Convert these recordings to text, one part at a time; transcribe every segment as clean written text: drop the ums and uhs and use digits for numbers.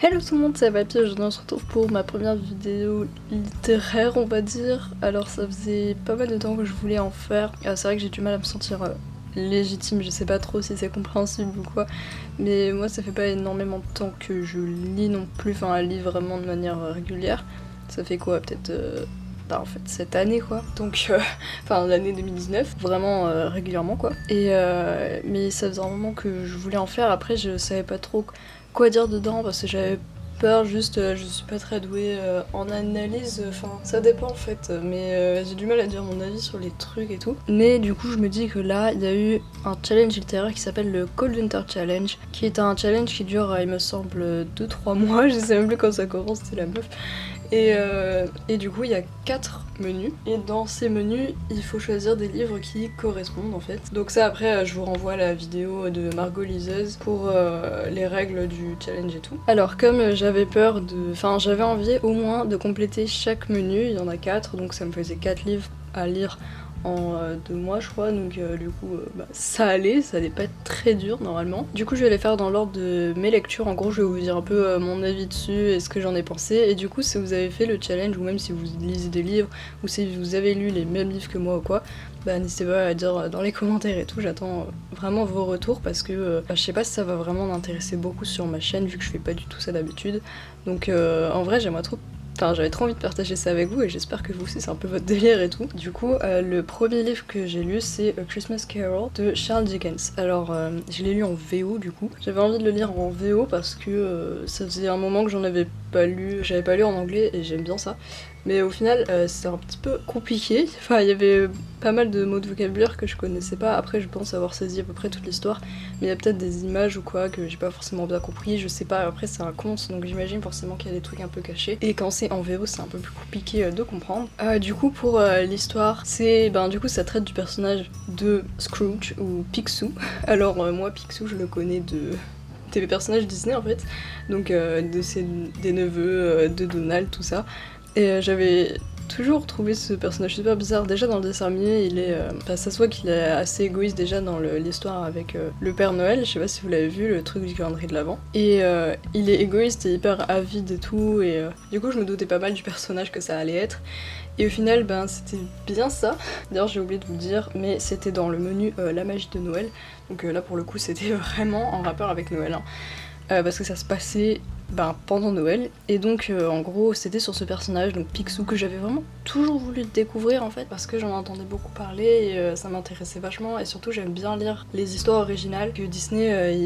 Hello tout le monde, c'est Vapi, aujourd'hui on se retrouve pour ma première vidéo littéraire on va dire. Alors ça faisait pas mal de temps que je voulais en faire, c'est vrai que j'ai du mal à me sentir légitime, je sais pas trop si c'est compréhensible ou quoi, mais moi ça fait pas énormément de temps que je lis non plus, enfin lis vraiment de manière régulière. Ça fait quoi, peut-être en fait cette année quoi, donc enfin l'année 2019, vraiment régulièrement quoi. Mais ça faisait un moment que je voulais en faire, après je savais pas trop quoi dire dedans parce que j'avais peur, juste je suis pas très douée en analyse, enfin ça dépend en fait, mais j'ai du mal à dire mon avis sur les trucs et tout. Mais du coup je me dis que là il y a eu un challenge littéraire qui s'appelle le Cold Winter Challenge, qui est un challenge qui dure il me semble 2-3 mois, je sais même plus quand ça commence, c'est la meuf. Et du coup, il y a 4 menus. Et dans ces menus, il faut choisir des livres qui correspondent en fait. Donc ça, après, je vous renvoie à la vidéo de Margot Liseuse pour les règles du challenge et tout. Alors, comme j'avais peur de... Enfin, j'avais envie au moins de compléter chaque menu. Il y en a 4, donc ça me faisait 4 livres à lire en 2 mois je crois, donc du coup ça allait pas être très dur normalement. Du coup je vais les faire dans l'ordre de mes lectures, en gros je vais vous dire un peu mon avis dessus et ce que j'en ai pensé, et du coup si vous avez fait le challenge ou même si vous lisez des livres ou si vous avez lu les mêmes livres que moi ou quoi, bah n'hésitez pas à dire dans les commentaires et tout, j'attends vraiment vos retours parce que je sais pas si ça va vraiment m'intéresser beaucoup sur ma chaîne vu que je fais pas du tout ça d'habitude, donc en vrai j'aimerais trop. Enfin, j'avais trop envie de partager ça avec vous et j'espère que vous aussi c'est un peu votre délire et tout. Du coup, le premier livre que j'ai lu c'est A Christmas Carol de Charles Dickens. Alors, je l'ai lu en VO du coup. J'avais envie de le lire en VO parce que ça faisait un moment que j'avais pas lu en anglais et j'aime bien ça. Mais au final, c'est un petit peu compliqué. Enfin, il y avait pas mal de mots de vocabulaire que je connaissais pas. Après, je pense avoir saisi à peu près toute l'histoire. Mais il y a peut-être des images ou quoi que j'ai pas forcément bien compris. Je sais pas, après, c'est un conte, donc j'imagine forcément qu'il y a des trucs un peu cachés. Et quand c'est en VO, c'est un peu plus compliqué de comprendre. Du coup, pour l'histoire, c'est. Ben, du coup, ça traite du personnage de Scrooge ou Picsou. Alors, moi, Picsou, je le connais des personnages Disney en fait. Donc, des neveux de Donald, tout ça. Et j'avais toujours trouvé ce personnage super bizarre. Déjà dans le dessin animé, ça se voit qu'il est assez égoïste déjà dans l'histoire avec le Père Noël. Je sais pas si vous l'avez vu, le truc du calendrier de l'Avent. Et il est égoïste et hyper avide et tout. Et du coup, je me doutais pas mal du personnage que ça allait être. Et au final, ben c'était bien ça. D'ailleurs, j'ai oublié de vous le dire, mais c'était dans le menu La magie de Noël. Donc là, pour le coup, c'était vraiment en rapport avec Noël. Hein. Parce que ça se passait pendant Noël, et donc en gros c'était sur ce personnage, donc Picsou, que j'avais vraiment toujours voulu découvrir en fait, parce que j'en entendais beaucoup parler et ça m'intéressait vachement, et surtout j'aime bien lire les histoires originales, que Disney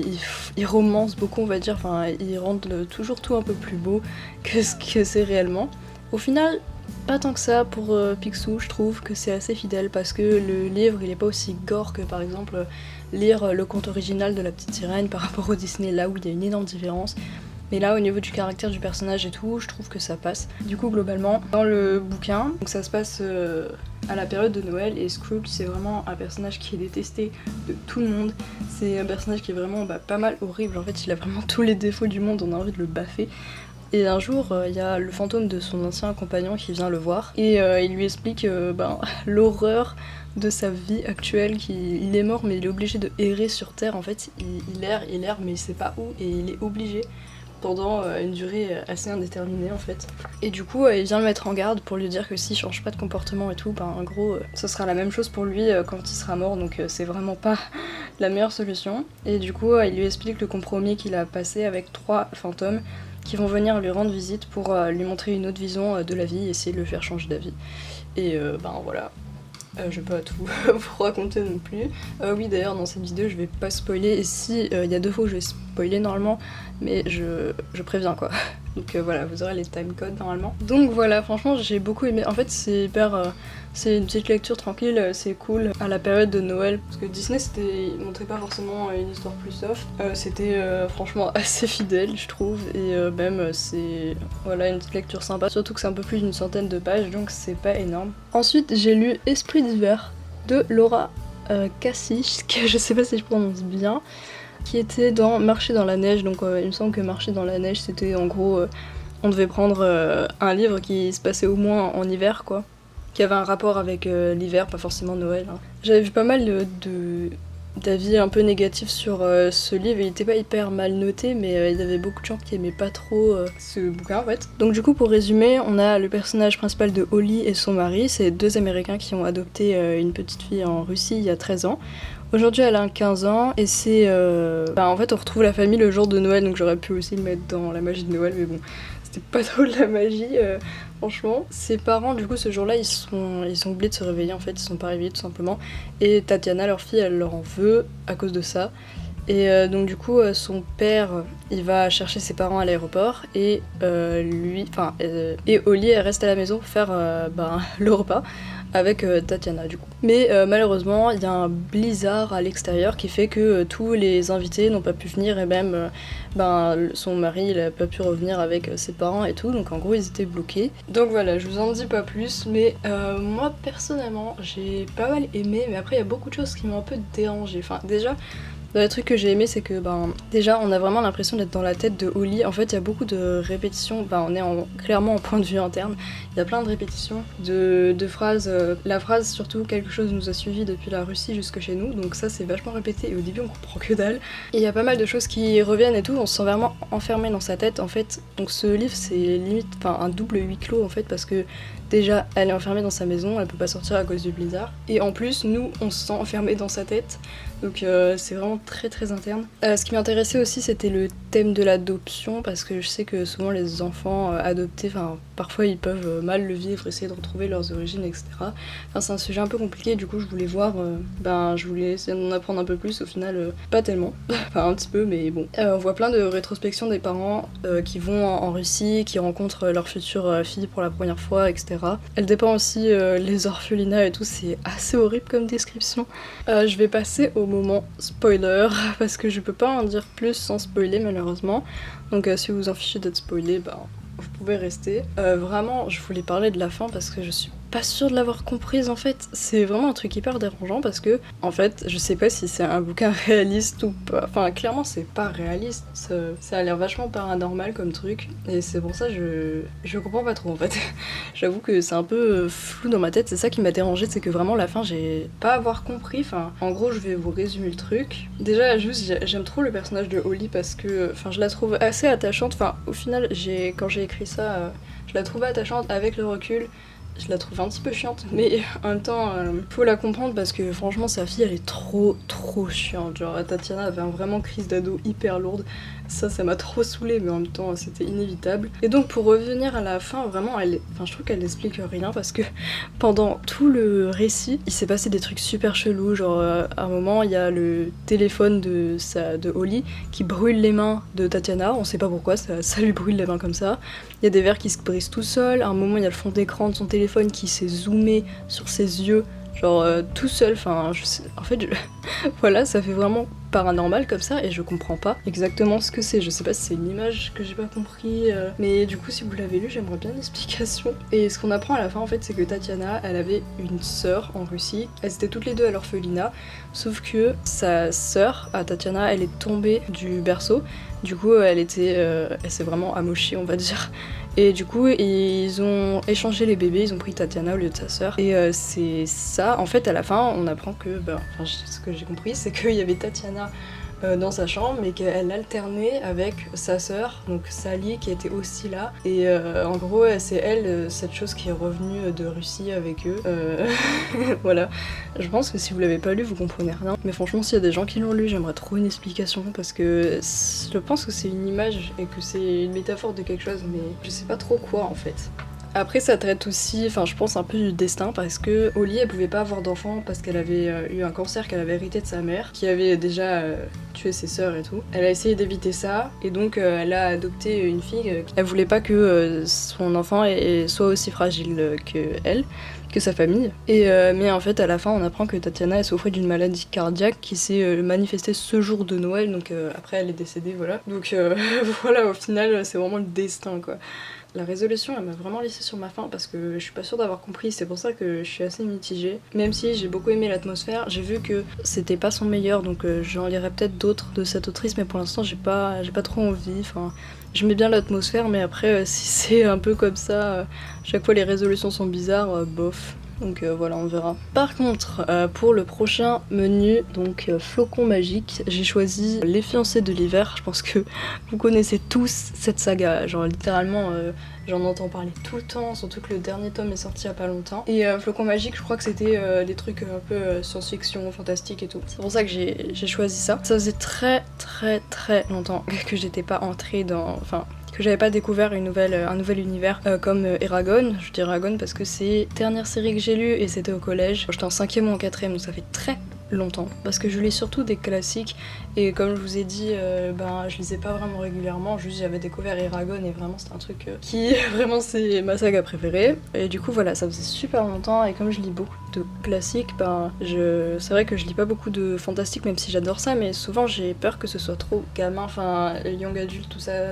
ils romancent beaucoup on va dire, enfin ils rendent toujours tout un peu plus beau que ce que c'est réellement. Au final, pas tant que ça pour Picsou, je trouve que c'est assez fidèle parce que le livre il est pas aussi gore que par exemple lire le conte original de la petite sirène par rapport au Disney, là où il y a une énorme différence. Mais là, au niveau du caractère du personnage et tout, je trouve que ça passe. Du coup, globalement, dans le bouquin, donc ça se passe à la période de Noël, et Scrooge, c'est vraiment un personnage qui est détesté de tout le monde. C'est un personnage qui est vraiment pas mal horrible. En fait, il a vraiment tous les défauts du monde, on a envie de le baffer. Et un jour, il y a le fantôme de son ancien compagnon qui vient le voir, et il lui explique l'horreur de sa vie actuelle, il est mort mais il est obligé de errer sur Terre. En fait, il erre mais il sait pas où, et il est obligé pendant une durée assez indéterminée en fait. Et du coup, il vient le mettre en garde pour lui dire que s'il change pas de comportement et tout, en gros, ce sera la même chose pour lui quand il sera mort, donc c'est vraiment pas la meilleure solution. Et du coup, il lui explique le compromis qu'il a passé avec 3 fantômes qui vont venir lui rendre visite pour lui montrer une autre vision de la vie et essayer de le faire changer d'avis. Et voilà. Je vais pas tout vous raconter non plus. Oui, d'ailleurs, dans cette vidéo, je vais pas spoiler. Et si, il y a 2 fois où je vais spoiler normalement, mais je préviens quoi. Donc voilà, vous aurez les timecodes normalement. Donc voilà, franchement, j'ai beaucoup aimé. En fait, c'est hyper. C'est une petite lecture tranquille, c'est cool à la période de Noël. Parce que Disney, il montrait pas forcément une histoire plus soft. C'était franchement assez fidèle, je trouve. Et même, c'est voilà, une petite lecture sympa. Surtout que c'est un peu plus d'une centaine de pages, donc c'est pas énorme. Ensuite, j'ai lu Esprit d'hiver de Laura Cassisch, que je sais pas si je prononce bien, qui était dans Marcher dans la neige. Donc il me semble que Marcher dans la neige, c'était en gros, on devait prendre un livre qui se passait au moins en hiver, quoi. Qui avait un rapport avec l'hiver, pas forcément Noël. Hein. J'avais vu pas mal d'avis un peu négatifs sur ce livre. Il était pas hyper mal noté, mais il y avait beaucoup de gens qui aimaient pas trop ce bouquin en fait. Donc du coup, pour résumer, on a le personnage principal de Holly et son mari. C'est deux Américains qui ont adopté une petite fille en Russie il y a 13 ans. Aujourd'hui, elle a 15 ans et c'est... en fait, on retrouve la famille le jour de Noël, donc j'aurais pu aussi le mettre dans la magie de Noël, mais bon, c'était pas trop de la magie, franchement. Ses parents, du coup, ce jour-là, ils ont oublié de se réveiller, en fait, ils sont pas réveillés tout simplement. Et Tatiana, leur fille, elle leur en veut à cause de ça. Et donc du coup, son père, il va chercher ses parents à l'aéroport et et Holly, elle reste à la maison pour faire le repas avec Tatiana du coup. Mais malheureusement, il y a un blizzard à l'extérieur qui fait que tous les invités n'ont pas pu venir et même son mari, il a pas pu revenir avec ses parents et tout, donc en gros, ils étaient bloqués. Donc voilà, je vous en dis pas plus, mais moi personnellement, j'ai pas mal aimé, mais après, il y a beaucoup de choses qui m'ont un peu dérangée. Enfin, déjà, dans les trucs que j'ai aimé, c'est que déjà on a vraiment l'impression d'être dans la tête de Holly. En fait, il y a beaucoup de répétitions, on est clairement en point de vue interne. Il y a plein de répétitions de phrases. La phrase surtout, quelque chose nous a suivis depuis la Russie jusque chez nous, donc ça c'est vachement répété et au début on comprend que dalle. Et il y a pas mal de choses qui reviennent et tout, on se sent vraiment enfermé dans sa tête en fait. Donc ce livre c'est limite un double huis clos en fait, parce que déjà elle est enfermée dans sa maison, elle peut pas sortir à cause du blizzard. Et en plus nous on se sent enfermé dans sa tête. Donc c'est vraiment très très interne. Ce qui m'intéressait aussi c'était le thème de l'adoption, parce que je sais que souvent les enfants adoptés, parfois ils peuvent mal le vivre, essayer de retrouver leurs origines, etc. C'est un sujet un peu compliqué, du coup je voulais voir, je voulais essayer d'en apprendre un peu plus, au final pas tellement, un petit peu mais bon. On voit plein de rétrospections des parents qui vont en Russie, qui rencontrent leur future fille pour la première fois, etc. Elle dépeint aussi les orphelinats et tout, c'est assez horrible comme description. Je vais passer au moment spoiler, parce que je peux pas en dire plus sans spoiler malheureusement. Donc si vous vous en fichez d'être spoilé, vous pouvez rester. Vraiment, je voulais parler de la fin parce que je suis pas sûre de l'avoir comprise en fait. C'est vraiment un truc hyper dérangeant parce que, en fait, je sais pas si c'est un bouquin réaliste ou pas. Enfin, clairement, c'est pas réaliste. Ça a l'air vachement paranormal comme truc. Et c'est pour ça que je comprends pas trop en fait. J'avoue que c'est un peu flou dans ma tête. C'est ça qui m'a dérangée, c'est que vraiment la fin, j'ai pas avoir compris. En gros, je vais vous résumer le truc. Déjà, juste, j'aime trop le personnage de Holly parce que, je la trouve assez attachante. Au final, quand j'ai écrit ça, je la trouvais attachante avec le recul. Je la trouve un petit peu chiante, mais en même temps, faut la comprendre parce que franchement, sa fille, elle est trop chiante. Genre, Tatiana avait un vraiment crise d'ado hyper lourde. Ça m'a trop saoulée, mais en même temps, c'était inévitable. Et donc, pour revenir à la fin, vraiment, je trouve qu'elle n'explique rien parce que pendant tout le récit, il s'est passé des trucs super chelous. Genre, à un moment, il y a le téléphone de Holly qui brûle les mains de Tatiana. On sait pas pourquoi, ça lui brûle les mains comme ça. Il y a des verres qui se brisent tout seul. À un moment, il y a le fond d'écran de son téléphone qui s'est zoomé sur ses yeux, genre tout seul. Voilà, ça fait vraiment paranormal comme ça et je comprends pas exactement ce que c'est. Je sais pas si c'est une image que j'ai pas compris, mais du coup, si vous l'avez lu, j'aimerais bien une explication. Et ce qu'on apprend à la fin, en fait, c'est que Tatiana, elle avait une sœur en Russie. Elles étaient toutes les deux à l'orphelinat, sauf que sa sœur, à Tatiana, elle est tombée du berceau. Du coup, elle s'est vraiment amochée, on va dire. Et du coup, ils ont échangé les bébés, ils ont pris Tatiana au lieu de sa sœur. Et c'est ça, en fait, à la fin, on apprend que, ce que j'ai compris, c'est qu'il y avait Tatiana dans sa chambre, mais qu'elle alternait avec sa sœur, donc Sally, qui était aussi là. Et en gros, c'est elle, cette chose qui est revenue de Russie avec eux. Voilà. Je pense que si vous l'avez pas lu, vous comprenez rien. Mais franchement, s'il y a des gens qui l'ont lu, j'aimerais trop une explication, parce que je pense que c'est une image et que c'est une métaphore de quelque chose, mais je sais pas trop quoi en fait. Après, ça traite aussi, je pense un peu du destin, parce que Holly, elle pouvait pas avoir d'enfant parce qu'elle avait eu un cancer qu'elle avait hérité de sa mère, qui avait déjà tué ses sœurs et tout. Elle a essayé d'éviter ça, et donc elle a adopté une fille. Elle voulait pas que son enfant soit aussi fragile que elle, que sa famille. Et mais en fait, à la fin, on apprend que Tatiana, elle souffrait d'une maladie cardiaque qui s'est manifestée ce jour de Noël, donc après elle est décédée, voilà. Donc voilà, au final, c'est vraiment le destin, quoi. La résolution, elle m'a vraiment laissée sur ma faim parce que je suis pas sûre d'avoir compris, c'est pour ça que je suis assez mitigée. Même si j'ai beaucoup aimé l'atmosphère, j'ai vu que c'était pas son meilleur, donc j'en lirai peut-être d'autres de cette autrice, mais pour l'instant j'ai pas trop envie. J'aimais bien l'atmosphère, mais après si c'est un peu comme ça, chaque fois les résolutions sont bizarres, bof. donc voilà, on verra. Par contre, pour le prochain menu, donc flocon magique, j'ai choisi Les Fiancés de l'hiver. Je pense que vous connaissez tous cette saga, genre littéralement j'en entends parler tout le temps, surtout que le dernier tome est sorti il y a pas longtemps. Et flocon magique, je crois que c'était des trucs un peu science-fiction, fantastique et tout. C'est pour ça que j'ai choisi ça. Ça faisait très longtemps que j'étais pas entrée dans... Enfin, que j'avais pas découvert un nouvel univers comme Eragon. Je dis Eragon parce que c'est la dernière série que j'ai lue et c'était au collège. J'étais en 5e ou en 4e, donc ça fait très longtemps. Parce que je lis surtout des classiques et comme je vous ai dit, je lisais pas vraiment régulièrement, juste j'avais découvert Eragon et vraiment c'était un truc qui, vraiment c'est ma saga préférée. Et du coup voilà, ça faisait super longtemps et comme je lis beaucoup de classiques, c'est vrai que je lis pas beaucoup de fantastique même si j'adore ça, mais souvent j'ai peur que ce soit trop gamin, enfin young adulte, tout ça,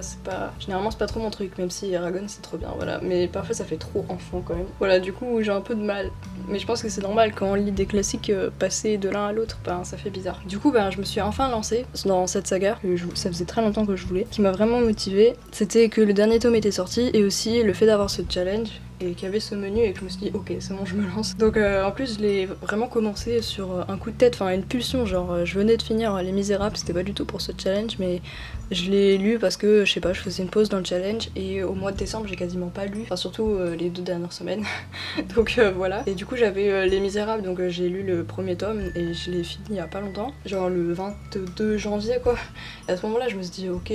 généralement c'est pas trop mon truc, même si Eragon c'est trop bien, voilà, mais parfois ça fait trop enfant quand même. Voilà, du coup j'ai un peu de mal, mais je pense que c'est normal quand on lit des classiques passer de l'un à l'autre, ça fait bizarre. Du coup je me suis enfin lancée dans cette saga, que ça faisait très longtemps que je voulais, qui m'a vraiment motivée, c'était que le dernier tome était sorti et aussi le fait d'avoir ce challenge et qu'il y avait ce menu et que je me suis dit ok c'est bon je me lance. Donc en plus je l'ai vraiment commencé sur un coup de tête, enfin une pulsion, genre je venais de finir Les Misérables, c'était pas du tout pour ce challenge mais je l'ai lu parce que je sais pas, je faisais une pause dans le challenge et au mois de décembre j'ai quasiment pas lu, enfin surtout les 2 dernières semaines. Donc voilà, et du coup j'avais Les Misérables, donc j'ai lu le premier tome et je l'ai fini il y a pas longtemps, genre le 22 janvier quoi. Et à ce moment là je me suis dit ok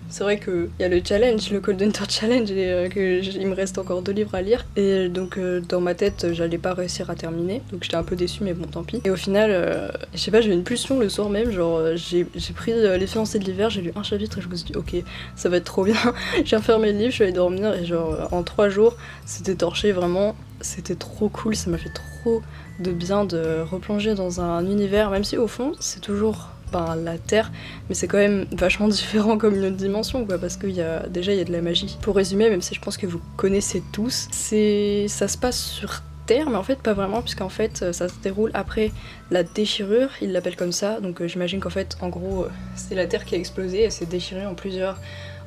c'est vrai qu'il y a le challenge, le Cold Hunter Challenge, et il me reste encore 2 livres à lire. Et donc dans ma tête, j'allais pas réussir à terminer. Donc j'étais un peu déçue, mais bon, tant pis. Et au final, je sais pas, j'ai eu une pulsion le soir même. Genre, j'ai pris Les Fiancés de l'hiver, j'ai lu un chapitre et je me suis dit, ok, ça va être trop bien. J'ai refermé le livre, je suis allée dormir et genre, en 3 jours, c'était torché vraiment. C'était trop cool, ça m'a fait trop de bien de replonger dans un univers, même si au fond, c'est toujours la Terre, mais c'est quand même vachement différent comme une autre dimension quoi, parce qu'il y a de la magie. Pour résumer, même si je pense que vous connaissez tous, ça se passe sur Terre, mais en fait pas vraiment, puisqu'en fait ça se déroule après la déchirure, ils l'appellent comme ça, donc j'imagine qu'en fait en gros c'est la Terre qui a explosé, elle s'est déchirée en plusieurs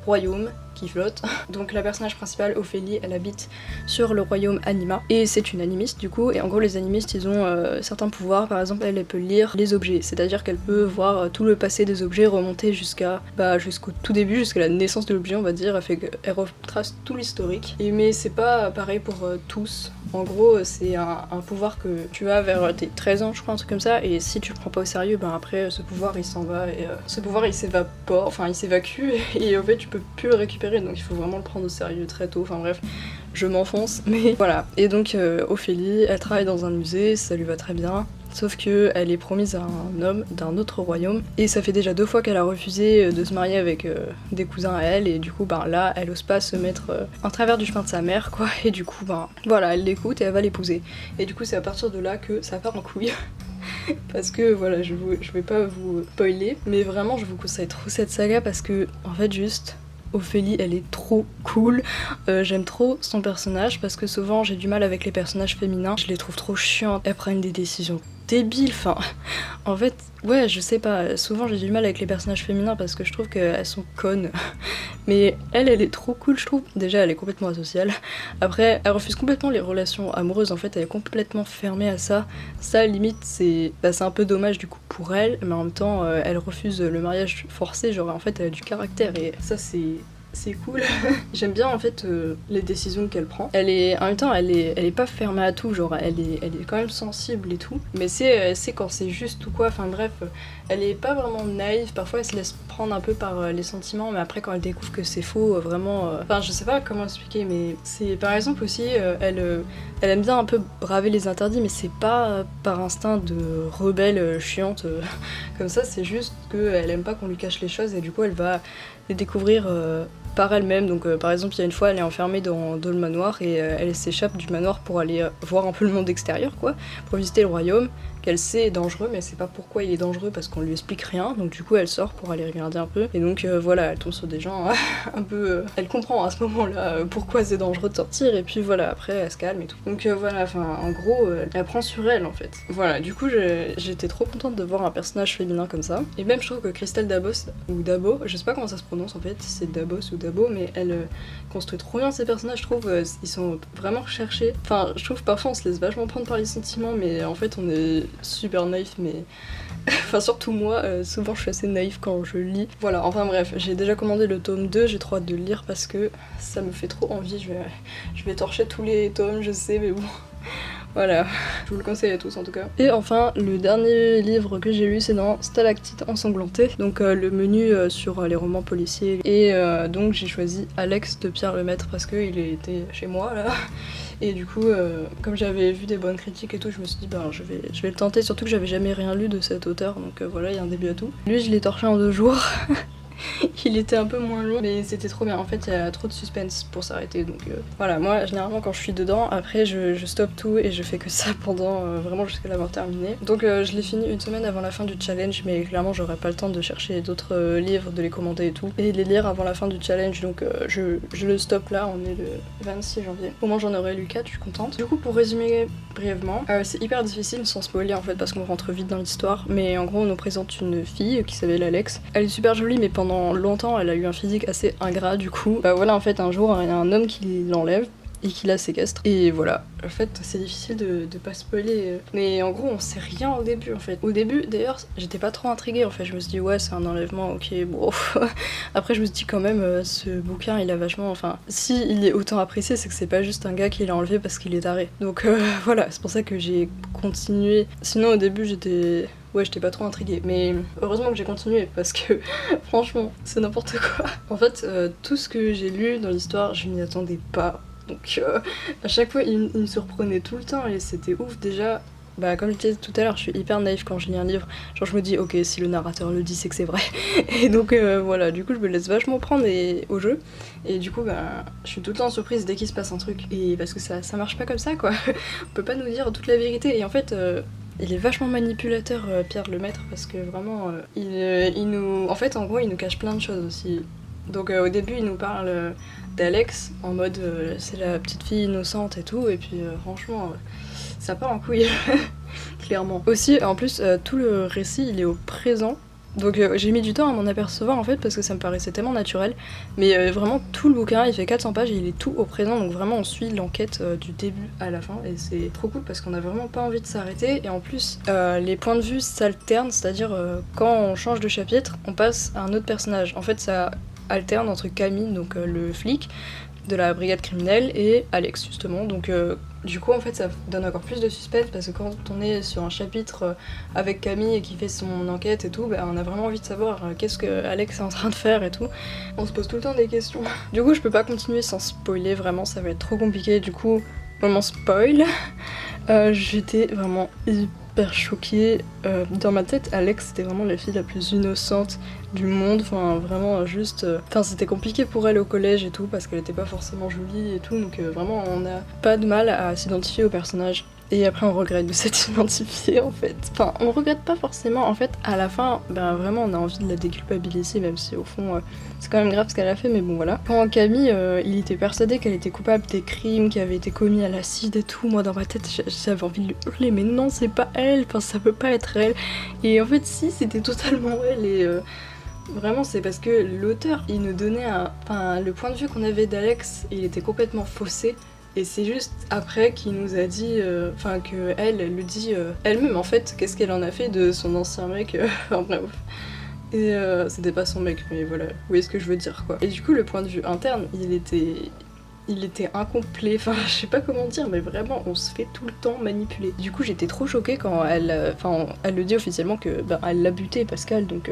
royaume qui flotte. Donc la personnage principale, Ophélie, elle habite sur le royaume Anima et c'est une animiste du coup, et en gros les animistes ils ont certains pouvoirs, par exemple elle peut lire les objets, c'est-à-dire qu'elle peut voir tout le passé des objets remonter jusqu'au tout début, jusqu'à la naissance de l'objet on va dire, elle retrace tout l'historique. Mais c'est pas pareil pour tous. En gros c'est un pouvoir que tu as vers tes 13 ans je crois, un truc comme ça, et si tu le prends pas au sérieux, après ce pouvoir il s'en va et ce pouvoir il s'évapore, enfin il s'évacue et en fait tu peux plus le récupérer, donc il faut vraiment le prendre au sérieux très tôt, enfin bref, je m'enfonce, mais voilà. Et donc Ophélie, elle travaille dans un musée, ça lui va très bien, sauf que elle est promise à un homme d'un autre royaume, et ça fait déjà 2 fois qu'elle a refusé de se marier avec des cousins à elle, et du coup là, elle ose pas se mettre en travers du chemin de sa mère, quoi, et du coup voilà, elle l'écoute et elle va l'épouser. Et du coup c'est à partir de là que ça part en couille. Parce que voilà, je vais pas vous spoiler, mais vraiment je vous conseille trop cette saga parce que en fait juste Ophélie elle est trop cool, j'aime trop son personnage parce que souvent j'ai du mal avec les personnages féminins, je les trouve trop chiantes, elles prennent des décisions débiles, en fait ouais je sais pas, souvent j'ai du mal avec les personnages féminins parce que je trouve qu'elles sont connes, mais elle est trop cool je trouve. Déjà elle est complètement asociale, après elle refuse complètement les relations amoureuses, en fait elle est complètement fermée à ça limite c'est un peu dommage du coup pour elle, mais en même temps elle refuse le mariage forcé, genre en fait elle a du caractère et ça c'est cool. J'aime bien en fait les décisions qu'elle prend. En même temps elle est pas fermée à tout, genre elle est quand même sensible et tout, mais c'est quand c'est juste ou quoi, enfin bref, elle est pas vraiment naïve, parfois elle se laisse prendre un peu par les sentiments, mais après quand elle découvre que c'est faux, vraiment, enfin je sais pas comment expliquer, mais c'est par exemple aussi, elle aime bien un peu braver les interdits, mais c'est pas par instinct de rebelle chiante comme ça, c'est juste qu'elle aime pas qu'on lui cache les choses et du coup elle va les découvrir par elle-même. Donc par exemple il y a une fois elle est enfermée dans le manoir et elle s'échappe du manoir pour aller voir un peu le monde extérieur quoi, pour visiter le royaume qu'elle sait est dangereux, mais elle sait pas pourquoi il est dangereux parce qu'on lui explique rien, donc du coup elle sort pour aller regarder un peu et donc voilà, elle tombe sur des gens un peu elle comprend à ce moment là pourquoi c'est dangereux de sortir et puis voilà, après elle se calme et tout, donc voilà, enfin en gros elle prend sur elle en fait. Voilà, du coup j'étais trop contente de voir un personnage féminin comme ça, et même je trouve que Christelle Dabos ou Dabo, je sais pas comment ça se prononce en fait, si c'est Dabos ou Dabo, mais elle construit trop bien ses personnages, je trouve, ils sont vraiment recherchés. Enfin, je trouve parfois on se laisse vachement prendre par les sentiments, mais en fait on est super naïf, mais... enfin surtout moi, souvent je suis assez naïf quand je lis. Voilà, enfin bref, j'ai déjà commandé le tome 2, j'ai trop hâte de le lire parce que ça me fait trop envie, je vais torcher tous les tomes, je sais, mais bon... Voilà, je vous le conseille à tous en tout cas. Et enfin, le dernier livre que j'ai lu, c'est dans Stalactite ensanglantée, donc le menu sur les romans policiers. Et donc j'ai choisi Alex de Pierre Lemaitre parce qu'il était chez moi là. Et du coup, comme j'avais vu des bonnes critiques et tout, je me suis dit ben je vais le tenter, surtout que j'avais jamais rien lu de cet auteur, donc voilà, il y a un début à tout. Lui, je l'ai torché en 2 jours. Il était un peu moins long, mais c'était trop bien. En fait, il y a trop de suspense pour s'arrêter, donc voilà. Moi, généralement, quand je suis dedans, après, je stoppe tout et je fais que ça pendant vraiment jusqu'à l'avoir terminé. Donc, je l'ai fini une semaine avant la fin du challenge, mais clairement, j'aurais pas le temps de chercher d'autres livres, de les commander et tout, et de les lire avant la fin du challenge. Donc, je le stoppe là. On est le 26 janvier. Au moins, j'en aurai lu 4, je suis contente. Du coup, pour résumer brièvement, c'est hyper difficile sans spoiler en fait, parce qu'on rentre vite dans l'histoire. Mais en gros, on nous présente une fille qui s'appelle Alex. Elle est super jolie, mais pendant longtemps elle a eu un physique assez ingrat, du coup bah voilà, en fait un jour il y a un homme qui l'enlève et qui la séquestre, et voilà. En fait c'est difficile de pas spoiler, mais en gros on sait rien au début en fait. Au début d'ailleurs j'étais pas trop intriguée en fait, je me suis dit ouais c'est un enlèvement, ok bon. Après je me suis dit quand même ce bouquin il a vachement, enfin si il est autant apprécié c'est que c'est pas juste un gars qui l'a enlevé parce qu'il est taré. Donc voilà, c'est pour ça que j'ai continué. Sinon au début j'étais pas trop intriguée, mais heureusement que j'ai continué parce que franchement c'est n'importe quoi. En fait tout ce que j'ai lu dans l'histoire je m'y attendais pas, donc à chaque fois il me surprenait tout le temps et c'était ouf. Déjà bah comme je disais tout à l'heure, je suis hyper naïve quand je lis un livre, genre je me dis ok si le narrateur le dit c'est que c'est vrai. Et donc voilà, du coup je me laisse vachement prendre au jeu, et du coup bah je suis tout le temps surprise dès qu'il se passe un truc, et parce que ça marche pas comme ça quoi. On peut pas nous dire toute la vérité, et en fait il est vachement manipulateur, Pierre Lemaitre, parce que vraiment, il nous... En fait, en gros, il nous cache plein de choses aussi. Donc au début, il nous parle d'Alex, en mode c'est la petite fille innocente et tout, et puis franchement, ça part en couille, clairement. Aussi, en plus, tout le récit, il est au présent. Donc j'ai mis du temps à m'en apercevoir en fait, parce que ça me paraissait tellement naturel, mais vraiment tout le bouquin il fait 400 pages et il est tout au présent, donc vraiment on suit l'enquête du début à la fin, et c'est trop cool parce qu'on a vraiment pas envie de s'arrêter. Et en plus les points de vue s'alternent, c'est-à-dire quand on change de chapitre on passe à un autre personnage. En fait ça alterne entre Camille, donc le flic de la brigade criminelle, et Alex justement, donc du coup en fait ça donne encore plus de suspense, parce que quand on est sur un chapitre avec Camille et qui fait son enquête et tout, bah, on a vraiment envie de savoir qu'est-ce que Alex est en train de faire et tout. On se pose tout le temps des questions. Du coup je peux pas continuer sans spoiler, vraiment ça va être trop compliqué, du coup moment spoil. J'étais vraiment hyper choquée. Dans ma tête, Alex c'était vraiment la fille la plus innocente du monde, enfin vraiment juste... Enfin c'était compliqué pour elle au collège et tout, parce qu'elle était pas forcément jolie et tout, donc vraiment on n'a pas de mal à s'identifier au personnage. Et après on regrette de s'être identifié en fait. Enfin on regrette pas forcément, en fait à la fin ben vraiment on a envie de la déculpabiliser, même si au fond c'est quand même grave ce qu'elle a fait, mais bon voilà. Quand Camille il était persuadé qu'elle était coupable des crimes qui avaient été commis à l'acide et tout, moi dans ma tête j'avais envie de lui hurler mais non c'est pas elle, enfin ça peut pas être elle. Et en fait si, c'était totalement elle, et vraiment c'est parce que l'auteur il nous donnait enfin le point de vue qu'on avait d'Alex il était complètement faussé. Et c'est juste après qu'il nous a dit, enfin que elle le dit elle-même en fait, qu'est-ce qu'elle en a fait de son ancien mec, enfin bref. Et c'était pas son mec, mais voilà, vous voyez ce que je veux dire quoi. Et du coup le point de vue interne, il était incomplet, enfin je sais pas comment dire, mais vraiment on se fait tout le temps manipuler. Du coup j'étais trop choquée quand elle le dit officiellement que ben, elle l'a buté Pascal, donc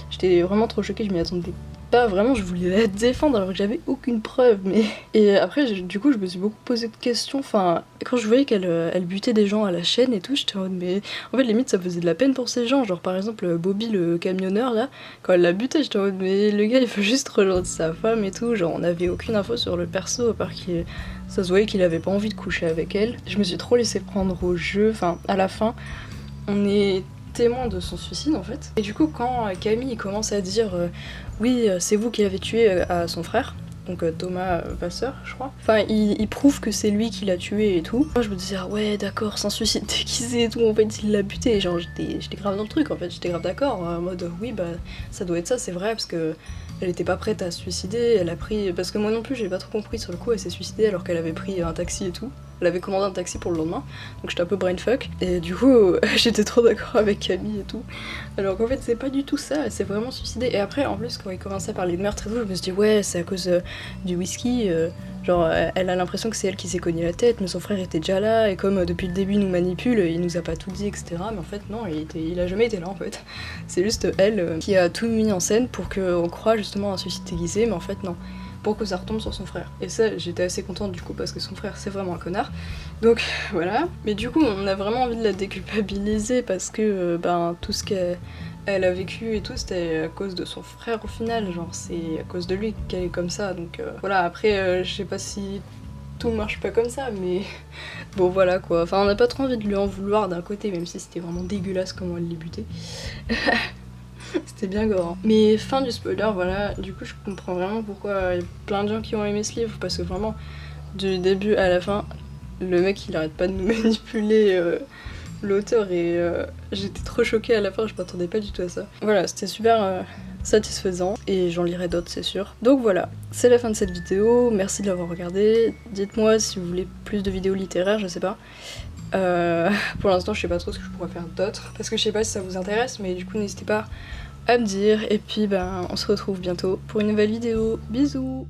j'étais vraiment trop choquée, je m'y attendais pas, vraiment je voulais la défendre alors que j'avais aucune preuve, mais... Et après du coup je me suis beaucoup posé de questions, enfin quand je voyais qu'elle butait des gens à la chaîne et tout, j'étais en mode mais... En fait limite ça faisait de la peine pour ces gens, genre par exemple Bobby le camionneur là, quand elle l'a buté j'étais en mode mais le gars il veut juste rejoindre sa femme et tout, genre on avait aucune info sur le perso à part qu'il... Ça se voyait qu'il avait pas envie de coucher avec elle. Je me suis trop laissée prendre au jeu, enfin à la fin on est témoin de son suicide en fait. Et du coup quand Camille commence à dire oui c'est vous qui l'avez tué à son frère, donc Thomas Vasseur je crois, enfin il prouve que c'est lui qui l'a tué et tout. Moi je me disais ah ouais d'accord, sans suicide déguisé et tout, en fait il l'a buté, et genre j'étais grave dans le truc en fait, j'étais grave d'accord en mode oui bah ça doit être ça, c'est vrai, parce que elle était pas prête à se suicider, elle a pris... Parce que moi non plus j'ai pas trop compris sur le coup, elle s'est suicidée alors qu'elle avait pris un taxi et tout. Elle avait commandé un taxi pour le lendemain, donc j'étais un peu brainfuck. Et du coup, j'étais trop d'accord avec Camille et tout. Alors qu'en fait, c'est pas du tout ça, elle s'est vraiment suicidée. Et après, en plus, quand il commençait à parler de meurtre et tout, je me suis dit, ouais, c'est à cause du whisky. Genre, elle a l'impression que c'est elle qui s'est cogné la tête, mais son frère était déjà là, et comme depuis le début il nous manipule, il nous a pas tout dit, etc. Mais en fait, non, il a jamais été là en fait. C'est juste elle qui a tout mis en scène pour qu'on croie justement à un suicide déguisé, mais en fait, non. Pour que ça retombe sur son frère. Et ça, j'étais assez contente du coup parce que son frère c'est vraiment un connard. Donc voilà. Mais du coup, on a vraiment envie de la déculpabiliser parce que tout ce qu'elle a vécu et tout, c'était à cause de son frère au final. Genre, c'est à cause de lui qu'elle est comme ça. Donc voilà, après, je sais pas si tout marche pas comme ça, mais bon voilà quoi. Enfin, on n'a pas trop envie de lui en vouloir d'un côté, même si c'était vraiment dégueulasse comment elle l'est butée. C'était bien gore. Hein. Mais fin du spoiler, voilà, du coup je comprends vraiment pourquoi il y a plein de gens qui ont aimé ce livre, parce que vraiment, du début à la fin, le mec il arrête pas de nous manipuler l'auteur et j'étais trop choquée à la fin, je m'attendais pas du tout à ça. Voilà, c'était super satisfaisant et j'en lirai d'autres c'est sûr. Donc voilà, c'est la fin de cette vidéo, merci de l'avoir regardée. Dites-moi si vous voulez plus de vidéos littéraires, je sais pas. Pour l'instant je sais pas trop ce que je pourrais faire d'autre parce que je sais pas si ça vous intéresse, mais du coup n'hésitez pas à me dire et puis on se retrouve bientôt pour une nouvelle vidéo. Bisous.